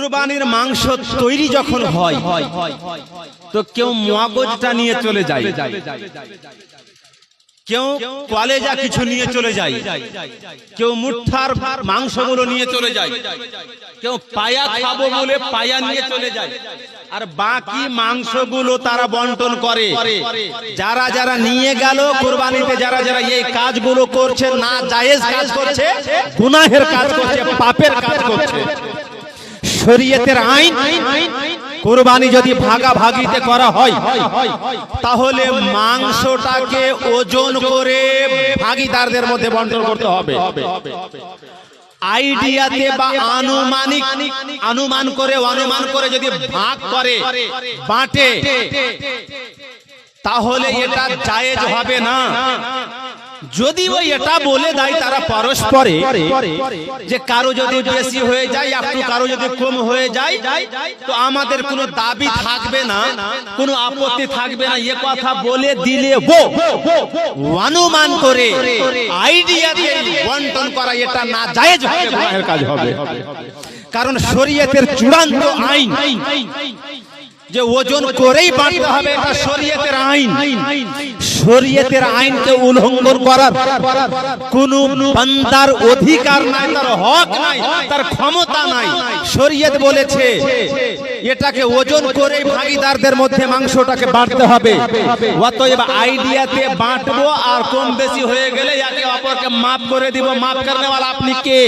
কুরবানির মাংস তৈরি যখন হয় তো কেউ মগজটা নিয়ে চলে যায়, কেউ কলেজা কিছু নিয়ে চলে যায়, কেউ মুঠার মাংসগুলো নিয়ে চলে যায়, কেউ পায়া খাবো বলে পায়া নিয়ে চলে যায়, আর বাকি মাংসগুলো তারা বন্টন করে। যারা যারা নিয়ে গেল কুরবানিতে, যারা যারা এই কাজগুলো করছে, না জায়েজ কাজ করছে, গুনাহের কাজ করছে, পাপের কাজ করছে। শরীয়তের আইন কুরবানি যদি ভাগাভাগিতে করা হয় তাহলে মাংসটাকে ওজন করে ভাগীদারদের মধ্যে বন্টন করতে হবে। আইডিয়াতে বা অনুমান করে যদি ভাগ করে বাঁটে তাহলে এটা জায়েজ হবে না। যদি ওই এটা বলে দেয় তারা পরস্পরে যে কারো যদি বেশি হয়ে যায় একটু, কারো যদি কম হয়ে যায়, তো আমাদের কোনো দাবি থাকবে না, কোনো আপত্তি থাকবে না, এ কথা বলে দিলে অনুমান করে আইডিয়া দিয়ে বন্টন করা এটা না জায়েজ হবে, গুনাহের কাজ হবে। কারণ শরীয়তের চূড়ান্ত আইন যে ওজন করেই বাঁটতে হবে, এটা শরীয়তের আইন। শরীয়তের আইনকে উল্লঙ্ঘন করার কোন বান্দার অধিকার নাই, তার হক নাই, তার ক্ষমতা নাই। শরীয়ত বলেছে এটাকে ওজন করেই ভাগীদারদের মধ্যে মাংসটাকে বাঁটতে হবে। অতএব আইডিয়াতে বাঁটবো, আর কম বেশি হয়ে গেলে একে অপরকে মাফ করে দিব। মাফ করনেওয়ালা আপনি কে?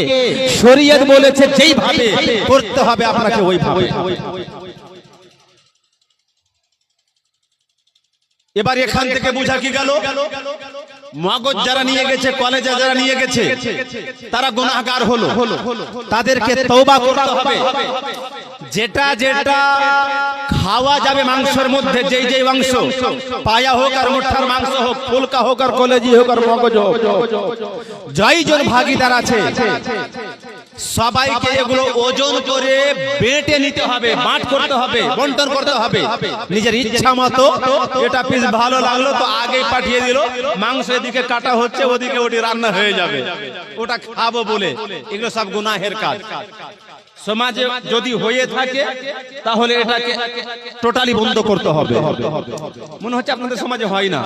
শরীয়ত বলেছে যেইভাবে করতে হবে আপনাকে ওইভাবে। এবার এখান থেকে বুঝা কি গেল, মগজ যারা নিয়ে গেছে, কলেজে যারা নিয়ে গেছে, তারা গুনাহগার হলো, তাদেরকে তওবা করতে হবে। যেটা যেটা খাওয়া যাবে মাংসের মধ্যে, যেই যেই মাংস, পায়া হোক আর মুঠার মাংস হোক, ফুলকা হোক আর কলেজি হোক আর মগজ হোক, যয়জন ভাগীদার আছে সবাইকে এগুলো ওজন করে বেটে নিতে হবে, বাঁট করতে হবে, বন্টন করতে হবে নিজের ইচ্ছা মতো। এটা পিস ভালো লাগলো তো আগে পাঠিয়ে দিল, মাংস এদিকে কাটা হচ্ছে, ওদিকে ওটি রান্না হয়ে যাবে, ওটা খাবো বলে। এগুলো সব গুনাহের কাজ। সমাজে যদি হয়ে থাকে তাহলে এটাকে টোটালি বন্ধ করতে হবে। মনে হচ্ছে আপনাদের সমাজে হয় না।